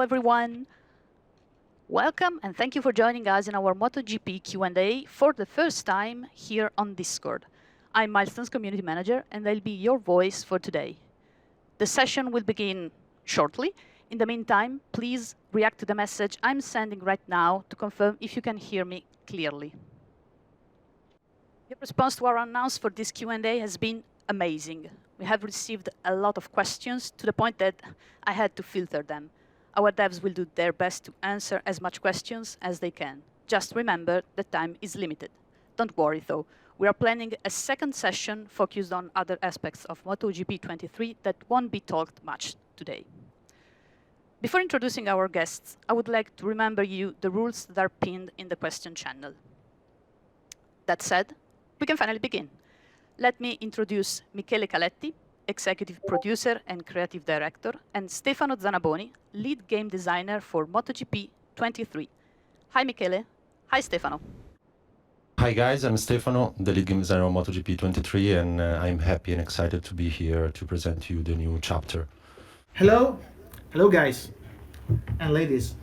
everyone. Welcome and thank you for joining us in our MotoGP Q&A for the first time here on Discord. I'm Milestone's community manager and I'll be your voice for today. The session will begin shortly. In the meantime, please react to the message I'm sending right now to confirm if you can hear me clearly. Your response to our announcement for this Q&A has been amazing. We have received a lot of questions to the point that I had to filter them. Our devs will do their best to answer as much questions as they can. Just remember that time is limited. Don't worry though, we are planning a second session focused on other aspects of MotoGP 23 that won't be talked much today. Before introducing our guests, I would like to remember you the rules that are pinned in the question channel. That said, we can finally begin. Let me introduce Michele Caletti, Executive Producer and Creative Director, and Stefano Zanaboni, Lead Game Designer for MotoGP 23. Hi Michele. Hi Stefano. Hi guys, I'm Stefano, the lead game designer of MotoGP 23, and I'm happy and excited to be here to present to you the new chapter. Hello guys and ladies.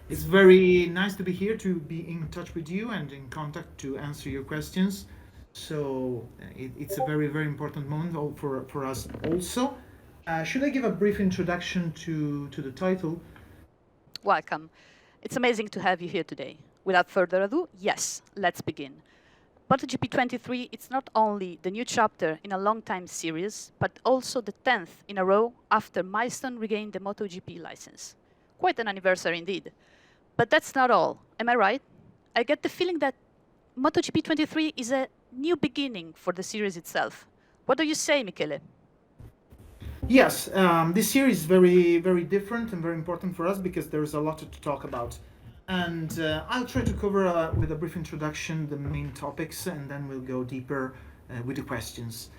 It's very nice to be here, to be in touch with you and in contact to answer your questions. So it's a very, very important moment for us also. Should I give a brief introduction to the title? Welcome. It's amazing to have you here today. Without further ado, yes, let's begin. MotoGP 23, it's not only the new chapter in a long-time series, but also the 10th in a row after Milestone regained the MotoGP license. Quite an anniversary indeed. But that's not all, am I right? I get the feeling that MotoGP 23 is a new beginning for the series itself. What do you say, Michele? Yes, this series is very, very different and very important for us because there is a lot to talk about. And I'll try to cover with a brief introduction the main topics, and then we'll go deeper with the questions.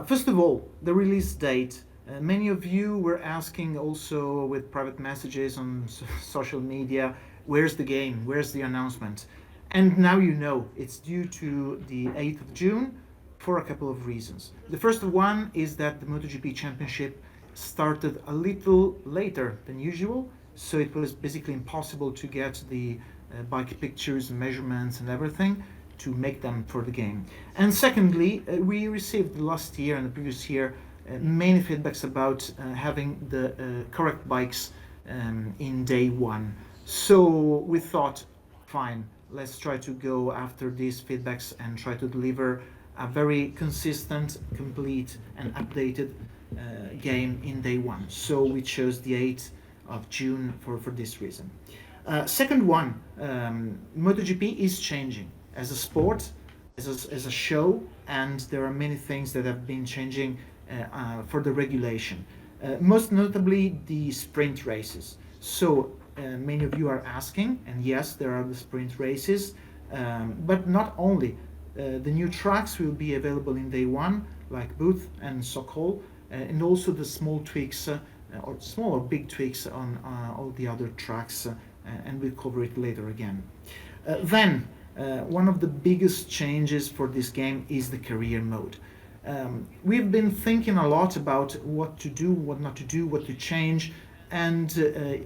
First of all, the release date. Many of you were asking also with private messages on social media, where's the game, where's the announcement? And now you know, it's due to the 8th of June for a couple of reasons. The first one is that the MotoGP Championship started a little later than usual, so it was basically impossible to get the bike pictures, measurements and everything to make them for the game. And secondly, we received last year and the previous year many feedbacks about having the correct bikes in day one. So we thought, fine, let's try to go after these feedbacks and try to deliver a very consistent, complete and updated game in day one. So we chose the 8th of June for this reason. Second one, MotoGP is changing as a sport, as a show, and there are many things that have been changing for the regulation. Most notably the sprint races. So many of you are asking, and yes, there are the sprint races, but not only. The new tracks will be available in day one, like Booth and Sokol, and also the small tweaks, or small or big tweaks on all the other tracks, and we'll cover it later again. Then, one of the biggest changes for this game is the career mode. We've been thinking a lot about what to do, what not to do, what to change, and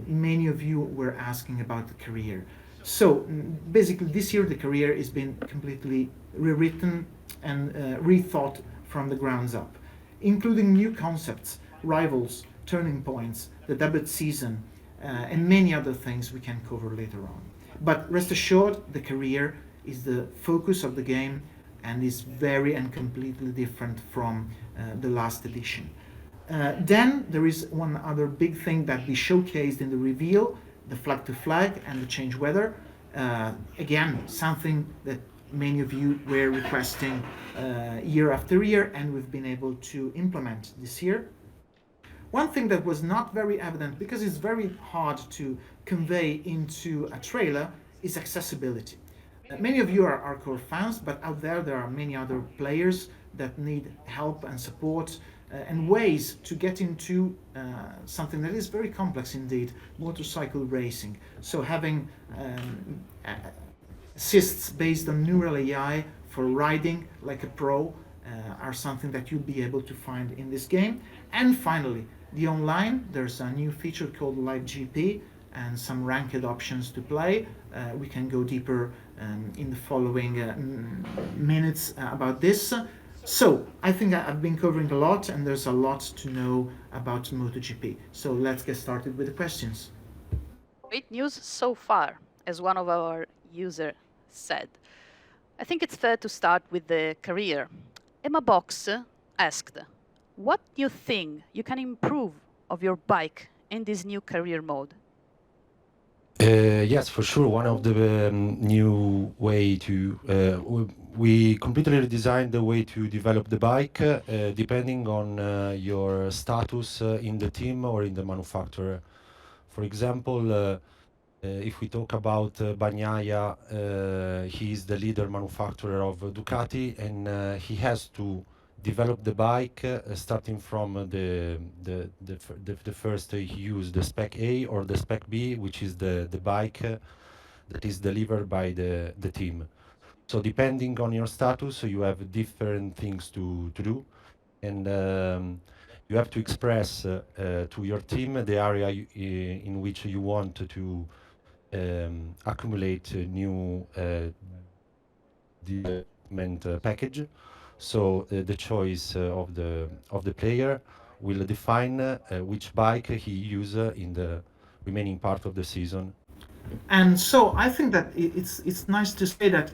many of you were asking about the career. So basically this year the career has been completely rewritten and rethought from the grounds up, including new concepts, rivals, turning points, the debut season, and many other things we can cover later on. But rest assured, the career is the focus of the game and is very and completely different from the last edition. Then there is one other big thing that we showcased in the reveal, the flag to flag and the change weather. Again, something that many of you were requesting year after year, and we've been able to implement this year. One thing that was not very evident, because it's very hard to convey into a trailer, is accessibility. Many of you are hardcore fans, but out there are many other players that need help and support and ways to get into something that is very complex indeed, motorcycle racing. So having assists based on neural AI for riding like a pro are something that you'll be able to find in this game. And finally, The online, there's a new feature called Live GP and some ranked options to play. We can go deeper in the following minutes about this. So I think I've been covering a lot, and there's a lot to know about MotoGP. So let's get started with the questions. Great news so far, as one of our users said. I think it's fair to start with the career. Emma Box asked, what new thing you can improve of your bike in this new career mode? Yes, for sure. One of the new way to we completely redesigned the way to develop the bike depending on your status in the team or in the manufacturer. For example, if we talk about Bagnaia, he is the leader manufacturer of Ducati, and he has to develop the bike starting from the first he used the spec A or the spec B, which is the bike that is delivered by the team. So depending on your status, you have different things to do, and you have to express to your team the area in which you want to accumulate a new development package. So the choice of the player will define which bike he uses in the remaining part of the season. And so I think that it's nice to say that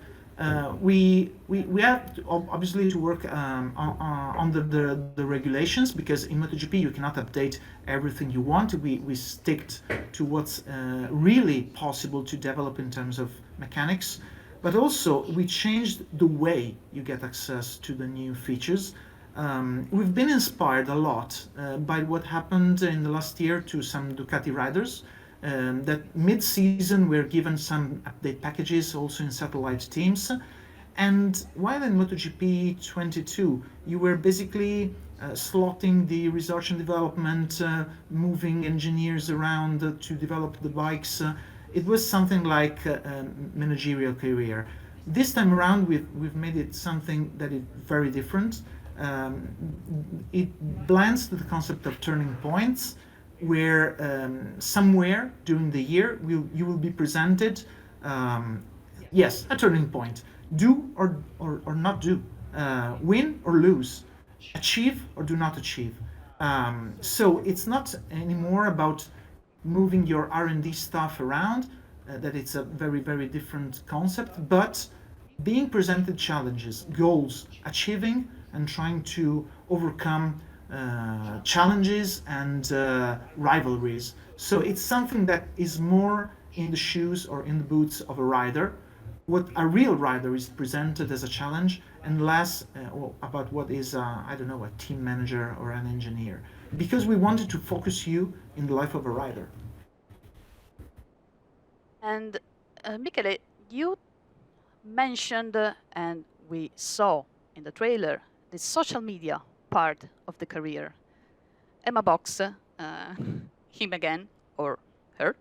we have to obviously to work on the regulations, because in MotoGP you cannot update everything you want. We stick to what's really possible to develop in terms of mechanics, but also we changed the way you get access to the new features. We've been inspired a lot by what happened in the last year to some Ducati riders. That mid-season we're given some update packages also in satellite teams, and while in MotoGP 22 you were basically slotting the research and development, moving engineers around to develop the bikes, it was something like a managerial career. This time around we've made it something that is very different. It blends to the concept of turning points, where somewhere during the year you will be presented, yes, a turning point. Do or not do, win or lose, achieve or do not achieve. So it's not anymore about moving your R&D stuff around, that it's a very, very different concept, but being presented challenges, goals, achieving and trying to overcome challenges and rivalries. So it's something that is more in the shoes or in the boots of a rider. What a real rider is presented as a challenge, and less about what is, I don't know, a team manager or an engineer. Because we wanted to focus you in the life of a rider. And Michele, you mentioned and we saw in the trailer the social media part of the career. Emma Box, him again, or her,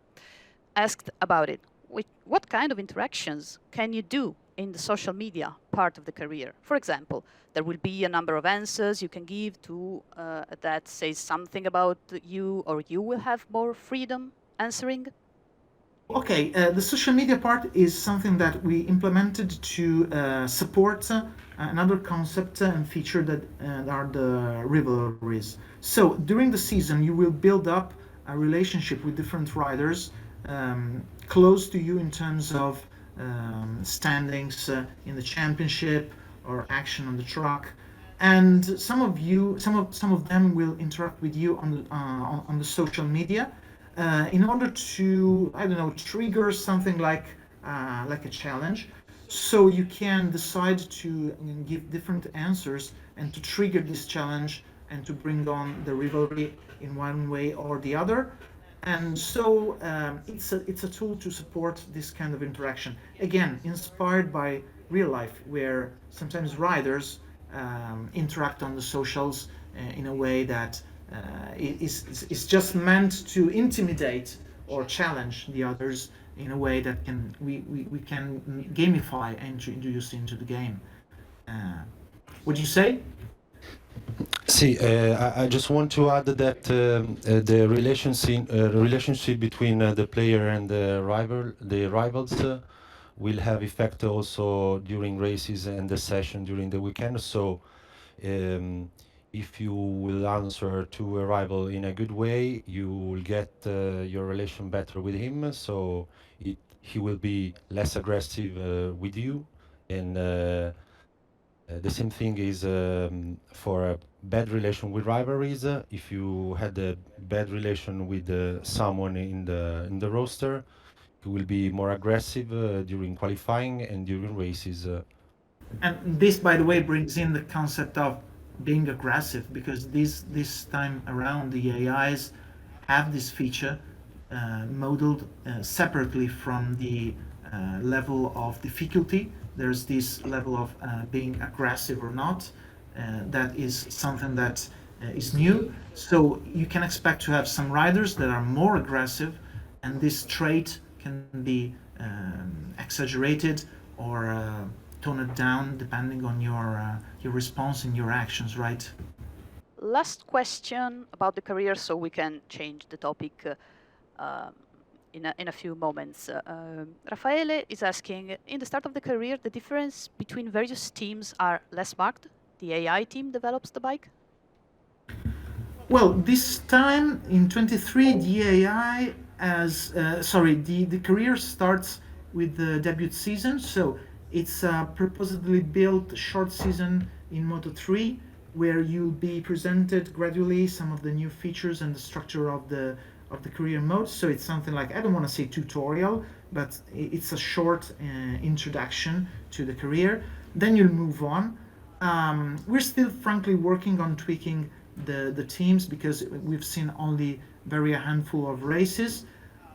asked about it. What kind of interactions can you do in the social media part of the career? For example, there will be a number of answers you can give to that says something about you, or you will have more freedom answering? Okay, the social media part is something that we implemented to support another concept and feature that are the rivalries. So during the season, you will build up a relationship with different riders close to you in terms of standings in the championship or action on the track. And some of them will interact with you on the social media. In order to, I don't know, trigger something like a challenge, so you can decide to give different answers and to trigger this challenge and to bring on the rivalry in one way or the other. And so it's a tool to support this kind of interaction. Again, inspired by real life, where sometimes riders interact on the socials in a way that is just meant to intimidate or challenge the others in a way that we can gamify and introduce into the game. Would you say? See, I just want to add that the relationship between the player and the rivals will have effect also during races and the session during the weekend. So, um, if you will answer to a rival in a good way, you will get your relation better with him. So he will be less aggressive with you, and the same thing is for a bad relation with rivalries. If you had a bad relation with someone in the roster, you will be more aggressive during qualifying and during races. And this, by the way, brings in the concept of being aggressive, because this time around the AIs have this feature modeled separately from the level of difficulty. There's this level of being aggressive or not. That is something that is new. So you can expect to have some riders that are more aggressive, and this trait can be exaggerated or toned down depending on your response and your actions, right? Last question about the career, so we can change the topic in a few moments. Raffaele is asking, in the start of the career, the difference between various teams are less marked. The AI team develops the bike. Well, this time in 23, the AI the career starts with the debut season. So it's a purposely built short season in Moto3, where you'll be presented gradually some of the new features and the structure of the career mode. So it's something like, I don't want to say tutorial, but it's a short introduction to the career. Then you'll move on. We're still frankly working on tweaking the teams, because we've seen only a handful of races.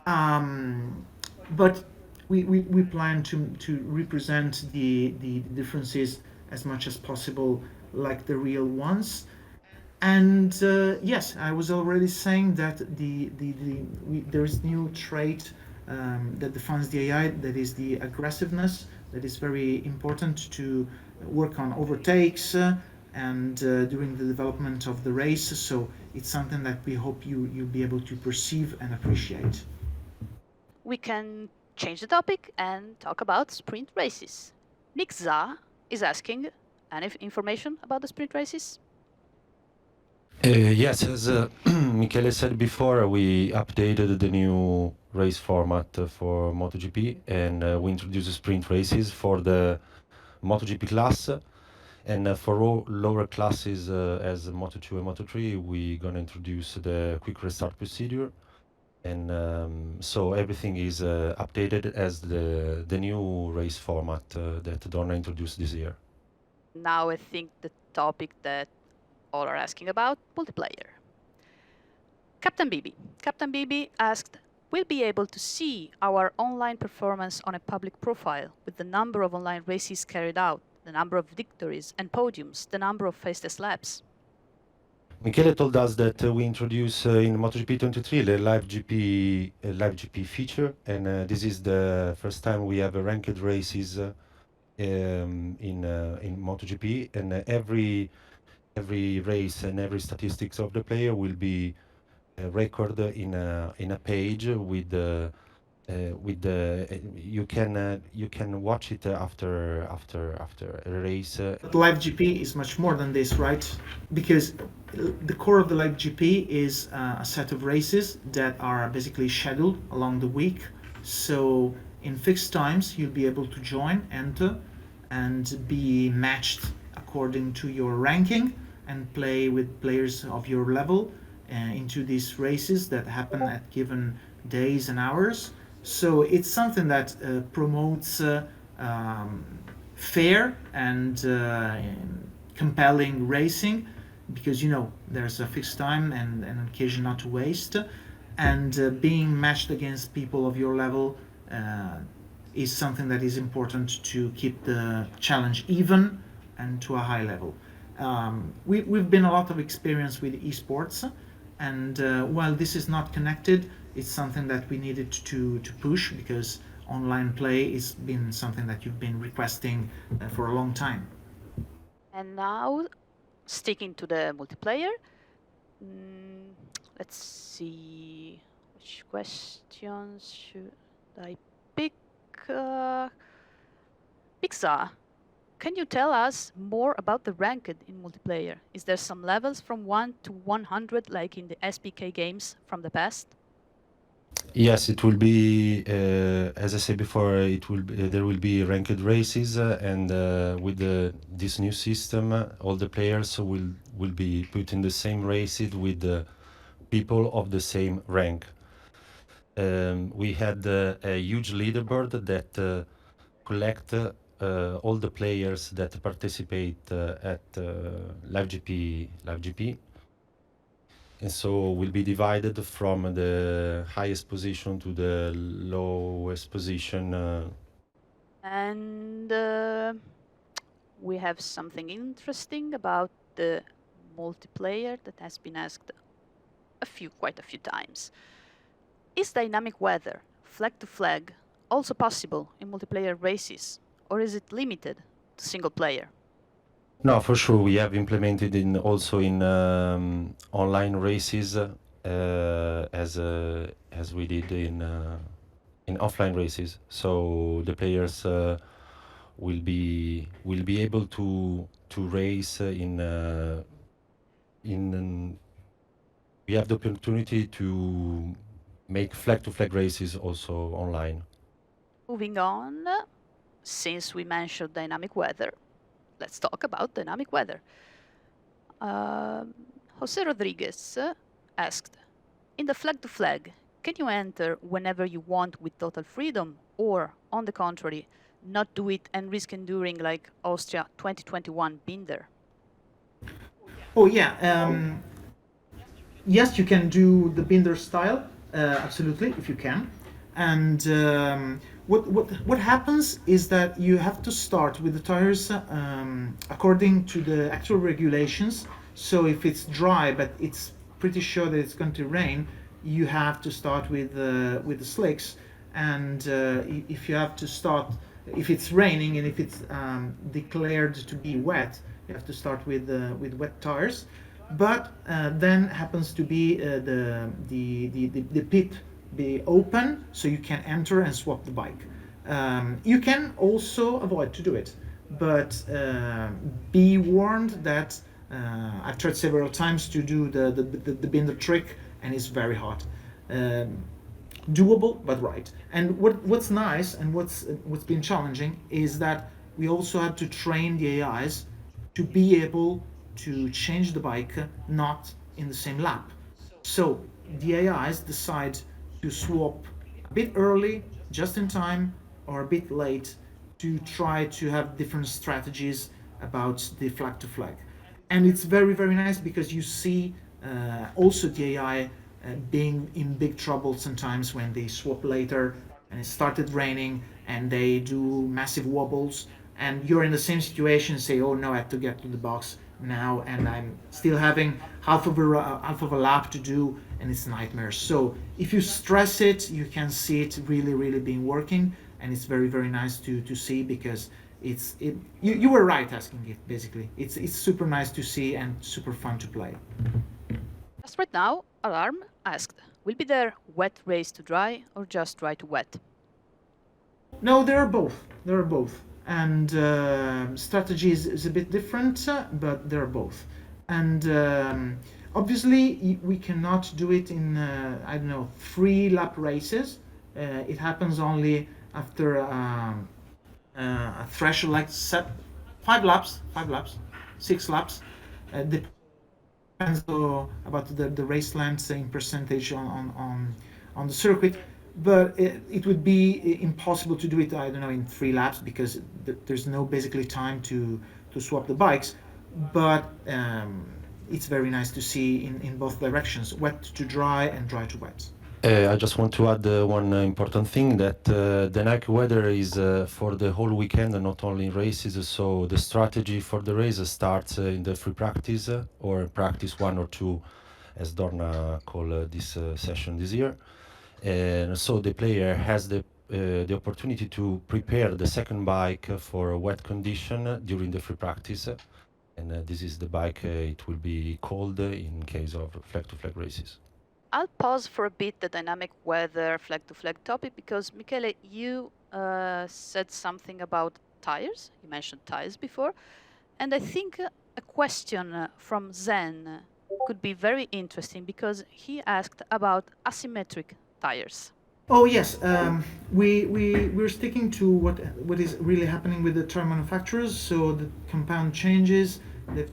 But we plan to represent the differences as much as possible like the real ones. And yes, I was already saying that there is new trait that defines the AI, that is the aggressiveness, that is very important to work on overtakes and during the development of the race. So it's something that we hope you'll be able to perceive and appreciate. We can change the topic and talk about sprint races. Nick Za is asking, any information about the sprint races? Yes, as Michele said before, we updated the new race format for MotoGP, and we introduced sprint races for the MotoGP class. And for all lower classes as Moto2 and Moto3, we're going to introduce the quick restart procedure. And so everything is updated as the new race format that Dorna introduced this year. Now I think the topic that all are asking about, multiplayer. Captain Bibi asked, we'll be able to see our online performance on a public profile with the number of online races carried out, the number of victories and podiums, the number of fastest laps. Michele told us that we introduce in MotoGP 23 the live GP feature, and this is the first time we have ranked races in MotoGP, and every race and every statistics of the player will be recorded in a page with the you can watch it after a race. But Live GP is much more than this, right? Because the core of the Live GP is a set of races that are basically scheduled along the week. So in fixed times, you'll be able to join, enter, and be matched according to your ranking and play with players of your level into these races that happen at given days and hours. So it's something that promotes fair and compelling racing, because there's a fixed time and an occasion not to waste, and being matched against people of your level is something that is important to keep the challenge even and to a high level. We've been a lot of experience with esports, and while this is not connected, it's something that we needed to push, because online play has been something that you've been requesting for a long time. And now sticking to the multiplayer, let's see which questions should I pick. Pixar, can you tell us more about the ranked in multiplayer? Is there some levels from 1 to 100 like in the SPK games from the past? Yes, it will be, as I said before, there will be ranked races, and with this new system, all the players will be put in the same races with people of the same rank. We had a huge leaderboard that collect all the players that participate at LiveGP, and so will be divided from the highest position to the lowest position. And we have something interesting about the multiplayer that has been asked quite a few times. Is dynamic weather, flag to flag, also possible in multiplayer races, or is it limited to single player? No, for sure, we have implemented also in online races as we did in offline races. So the players will be able to race we have the opportunity to make flag to flag races also online. Moving on, since we mentioned dynamic weather, let's talk about dynamic weather. Jose Rodriguez asked, in the flag to flag, can you enter whenever you want with total freedom, or on the contrary, not do it and risk enduring like Austria 2021 Binder? Oh yeah. Yes, you can do the Binder style, absolutely, if you can. And what happens is that you have to start with the tires according to the actual regulations. So if it's dry, but it's pretty sure that it's going to rain, you have to start with the slicks. And if you have to start, if it's raining and if it's declared to be wet, you have to start with wet tires. But then happens to be the pit be open, so you can enter and swap the bike. You can also avoid to do it, but be warned that I've tried several times to do the Binder trick, and it's very hard. Doable, but right. And what's nice and what's been challenging is that we also had to train the AIs to be able to change the bike not in the same lap. So the AIs decide to swap a bit early, just in time, or a bit late to try to have different strategies about the flag to flag. And it's very, very nice because you see also the AI being in big trouble sometimes when they swap later and it started raining and they do massive wobbles, and you're in the same situation, say, oh no, I have to get to the box now and I'm still having half of a lap to do, and it's a nightmare. So if you stress it, you can see it really, really being working, and it's very, very nice to see, because you were right asking it. Basically, it's super nice to see and super fun to play. Just right now, Alarm asked, will be there wet race to dry or just dry to wet? No, there are both. There are both. And strategy is a bit different, but they're both. And obviously, we cannot do it in, 3-lap races. It happens only after a threshold like 5 laps, 6 laps. Depends about the race length in percentage on the circuit. But it would be impossible to do it, in 3 laps, because there's no basically time to swap the bikes. But it's very nice to see in both directions, wet to dry and dry to wet. I just want to add one important thing, that dynamic weather is for the whole weekend and not only in races. So the strategy for the race starts in the free practice, or practice 1 or 2, as Dorna called this session this year. And so the player has the opportunity to prepare the second bike for a wet condition during the free practice. and this is the bike it will be called in case of flag-to-flag races. I'll pause for a bit the dynamic weather flag-to-flag topic because, Michele, you said something about tires. You mentioned tires before. And I think a question from Zen could be very interesting because he asked about asymmetric tires. Oh yes, we're sticking to what is really happening with the tire manufacturers. So the compound changes.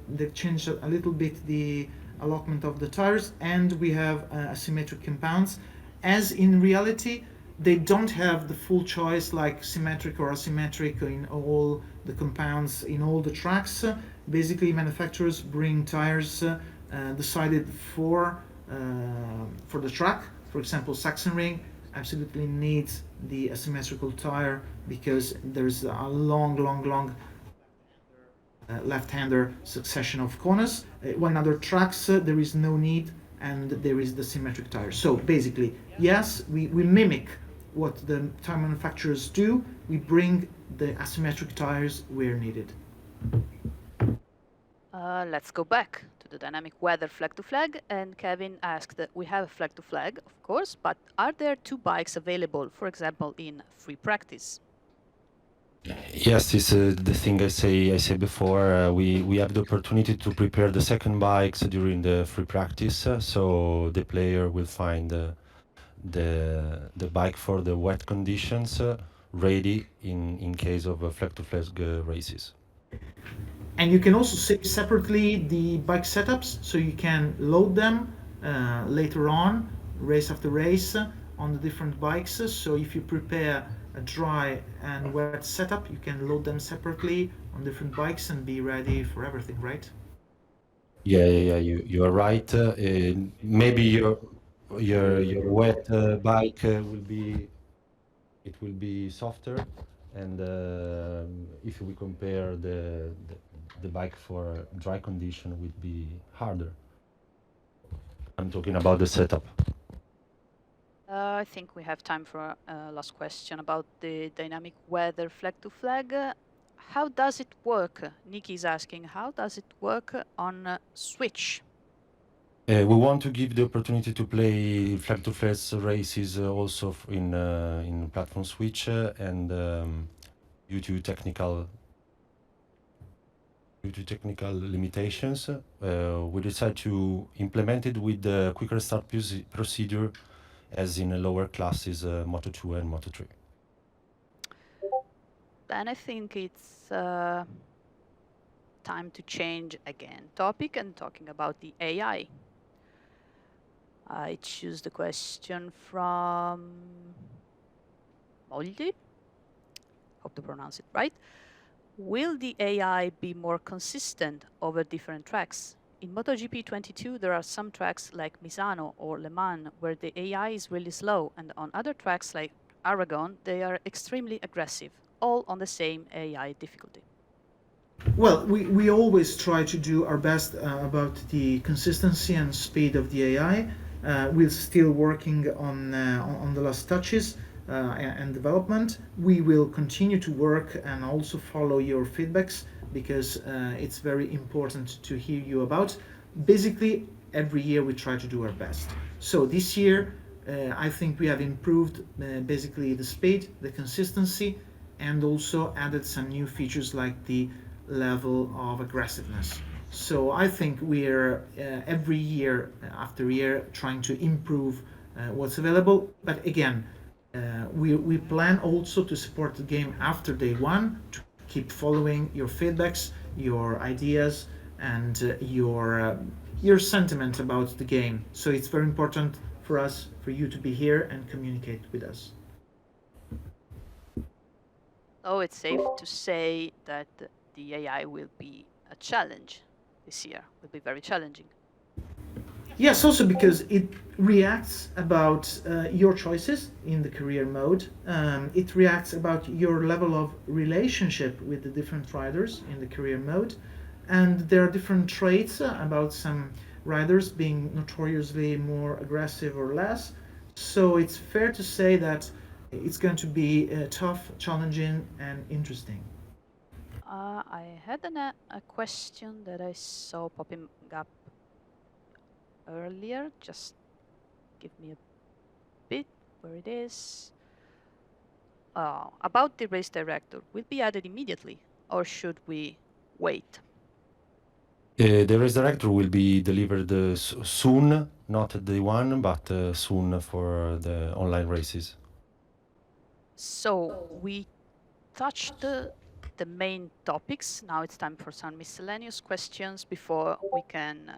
They've changed a little bit the allotment of the tires, and we have asymmetric compounds. As in reality, they don't have the full choice like symmetric or asymmetric in all the compounds in all the tracks. Basically, manufacturers bring tires decided for the track. For example, Sachsenring absolutely needs the asymmetrical tire because there's a long left-hander succession of corners. When other tracks there is no need and there is the symmetric tire. So basically, yes, we mimic what the tire manufacturers do. We bring the asymmetric tires where needed. Let's go back to the dynamic weather flag-to-flag. And Kevin asked, we have a flag-to-flag, of course, but are there two bikes available, for example, in free practice? Yes, it's the thing I say before. We have the opportunity to prepare the second bikes during the free practice, so the player will find the bike for the wet conditions ready in case of flag-to-flag races. And you can also save separately the bike setups, so you can load them later on, race after race, on the different bikes. So if you prepare a dry and wet setup, you can load them separately on different bikes and be ready for everything, right? Yeah. You are right. Maybe your wet bike will be softer, and if we compare the bike for dry condition would be harder. I'm talking about the setup. I think we have time for a last question about the dynamic weather flag-to-flag. How does it work? Nikki is asking, how does it work on Switch? We want to give the opportunity to play flag-to-flag races also in platform Switch, and due to technical limitations, we decided to implement it with the quicker start procedure as in lower classes, Moto 2 and Moto 3. Then I think it's time to change again topic and talking about the AI. I choose the question from Moldy. Hope to pronounce it right. Will the AI be more consistent over different tracks? In MotoGP 22, there are some tracks like Misano or Le Mans where the AI is really slow, and on other tracks like Aragon, they are extremely aggressive, all on the same AI difficulty. Well, we always try to do our best about the consistency and speed of the AI. We're still working on the last touches and development. We will continue to work and also follow your feedbacks because it's very important to hear you about. Basically, every year we try to do our best. So this year, I think we have improved basically the speed, the consistency, and also added some new features like the level of aggressiveness. So I think we're every year after year trying to improve what's available. But again, we plan also to support the game after day one, to keep following your feedbacks, your ideas, and your sentiment about the game. So it's very important for us, for you to be here and communicate with us. So it's safe to say that the AI will be a challenge this year, will be very challenging. Yes, also because it reacts about your choices in the career mode. It reacts about your level of relationship with the different riders in the career mode. And there are different traits about some riders being notoriously more aggressive or less. So it's fair to say that it's going to be tough, challenging, and interesting. I had a question that I saw popping up earlier. Just give me a bit where it is. About the race director, will be added immediately, or should we wait? The race director will be delivered soon, not day one, but soon for the online races. So we touched the main topics. Now it's time for some miscellaneous questions before we can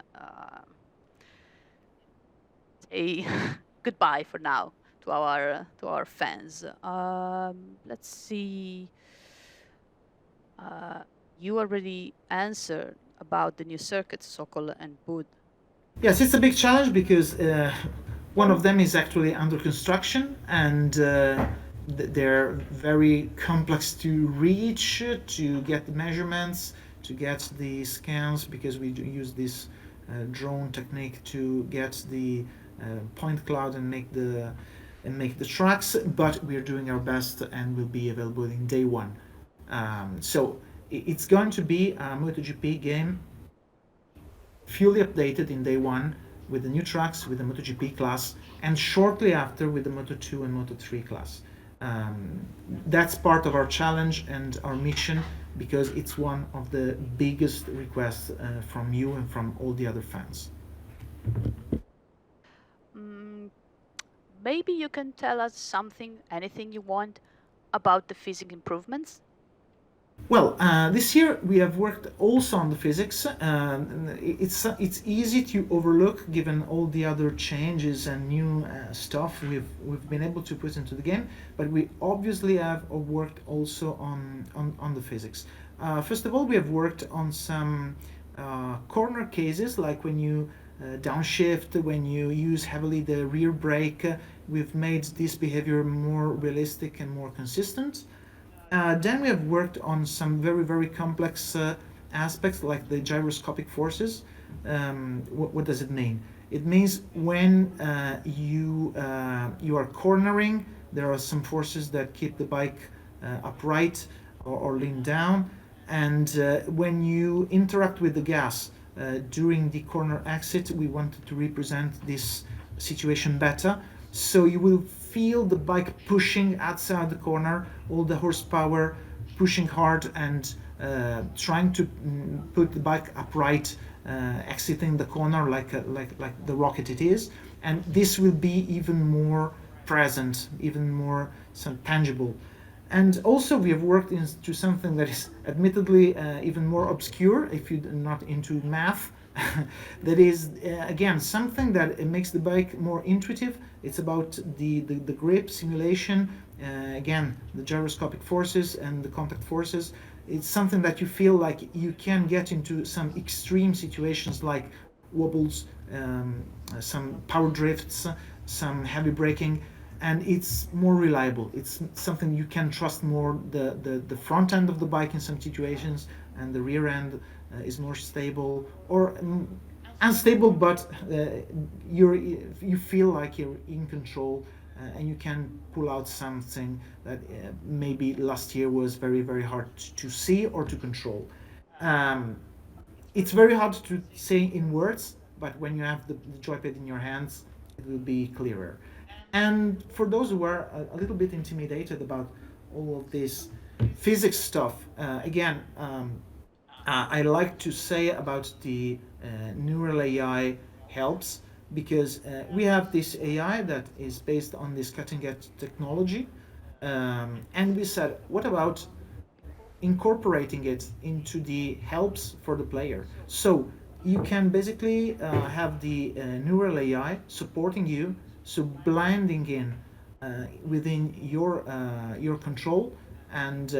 say goodbye for now to our fans. Let's see. You already answered about the new circuits, Sokol and Bud. Yes, it's a big challenge because one of them is actually under construction, and they're very complex to reach, to get the measurements, to get the scans, because we do use this drone technique to get the point cloud and make the tracks. But we're doing our best and will be available in day one. So it's going to be a MotoGP game fully updated in day one with the new tracks, with the MotoGP class, and shortly after with the Moto2 and Moto3 class. That's part of our challenge and our mission, because it's one of the biggest requests from you and from all the other fans. Maybe you can tell us something, anything you want, about the physics improvements? Well, this year we have worked also on the physics. It's easy to overlook given all the other changes and new stuff we've been able to put into the game. But we obviously have worked also on the physics. First of all, we have worked on some corner cases, like when you downshift, when you use heavily the rear brake. We've made this behavior more realistic and more consistent. Then we have worked on some very complex aspects, like the gyroscopic forces. What does it mean? It means when you are cornering, there are some forces that keep the bike upright or lean down, and when you interact with the gas during the corner exit, we wanted to represent this situation better. So you will feel the bike pushing outside the corner, all the horsepower pushing hard and trying to put the bike upright, exiting the corner like the rocket it is. And this will be even more present, even more tangible. And also we have worked into something that is admittedly even more obscure if you're not into math. That is again something that makes the bike more intuitive. It's about the grip simulation, again the gyroscopic forces and the contact forces. It's something that you feel like you can get into some extreme situations like wobbles, some power drifts, some heavy braking, and it's more reliable. It's something you can trust more. The front end of the bike in some situations, and the rear end is more stable or unstable, but you feel like you're in control, and you can pull out something that maybe last year was very hard to see or to control. It's very hard to say in words, but when you have the joypad in your hands, it will be clearer. And for those who are a little bit intimidated about all of this physics stuff, again, I like to say about the neural AI helps, because we have this AI that is based on this cutting edge technology, and we said, what about incorporating it into the helps for the player? So you can basically have the neural AI supporting you, so blending in within your control. And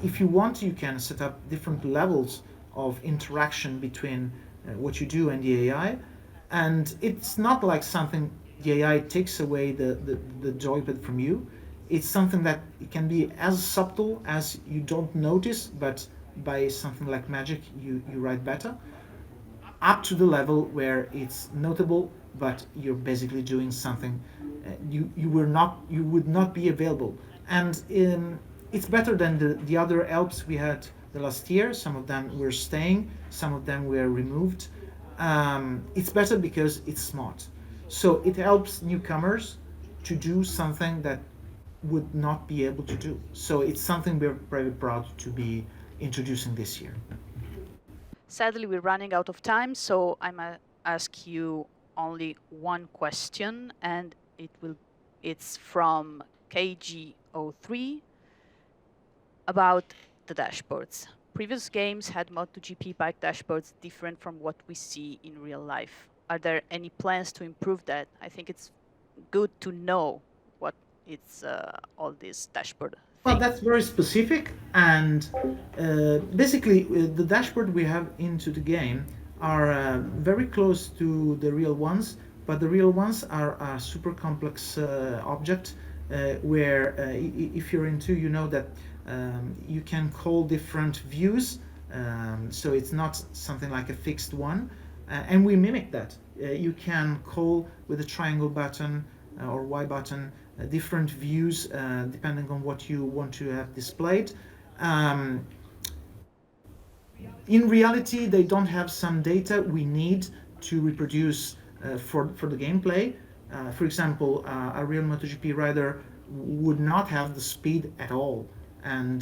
if you want, you can set up different levels of interaction between what you do and the AI. And it's not like something the AI takes away the joypad from you. It's something that it can be as subtle as you don't notice, but by something like magic you ride better, up to the level where it's notable, but you're basically doing something you would not be available. And it's better than the other helps we had the last year. Some of them were staying, some of them were removed. It's better because it's smart. So it helps newcomers to do something that would not be able to do. So it's something we're very proud to be introducing this year. Sadly, we're running out of time, so I'm ask you only one question, and it's from KG03 about the dashboards. Previous games had MotoGP bike dashboards different from what we see in real life. Are there any plans to improve that? I think it's good to know what it's all this dashboard Well, thing. that's very specific, and basically the dashboard we have into the game are very close to the real ones, but the real ones are a super complex object where if you're into, you know that you can call different views, so it's not something like a fixed one, and we mimic that. You can call with the triangle button or Y button different views depending on what you want to have displayed. In reality, they don't have some data we need to reproduce for the gameplay. For example, a real MotoGP rider would not have the speed at all, and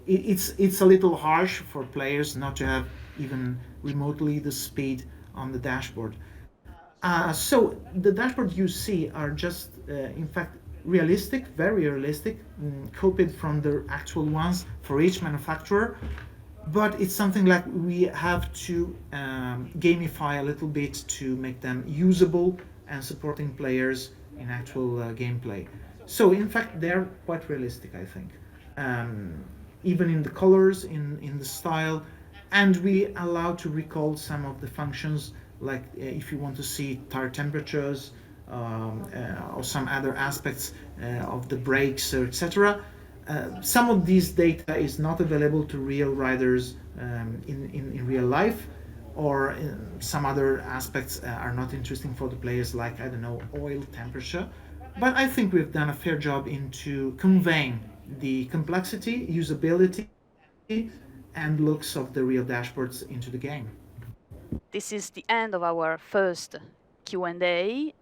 it's a little harsh for players not to have even remotely the speed on the dashboard. So the dashboard you see are just, in fact, realistic, very realistic, copied from the actual ones for each manufacturer. But it's something like we have to gamify a little bit to make them usable and supporting players in actual gameplay. So in fact, they're quite realistic, I think. Even in the colors, in the style, and we allow to recall some of the functions, like if you want to see tire temperatures or some other aspects of the brakes, etc. Some of these data is not available to real riders in real life, or some other aspects are not interesting for the players, like, I don't know, oil temperature. But I think we've done a fair job into conveying the complexity, usability, and looks of the real dashboards into the game. This is the end of our first Q&A.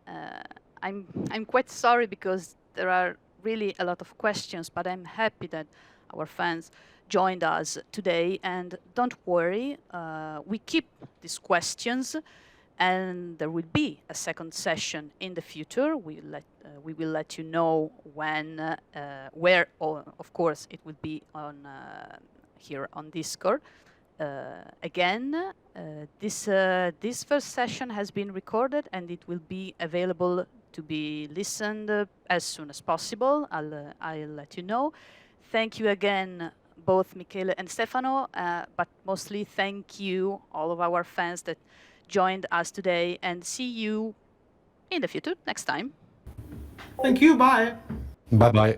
I'm quite sorry because there are really a lot of questions, but I'm happy that our fans joined us today. And don't worry, we keep these questions, and there will be a second session in the future. We will let you know when, where. Of course, it will be on here on Discord. Again, this first session has been recorded, and it will be available to be listened as soon as possible. I'll let you know. Thank you again, both Michele and Stefano, but mostly thank you all of our fans that joined us today, and see you in the future next time. Thank you. Bye. Bye bye.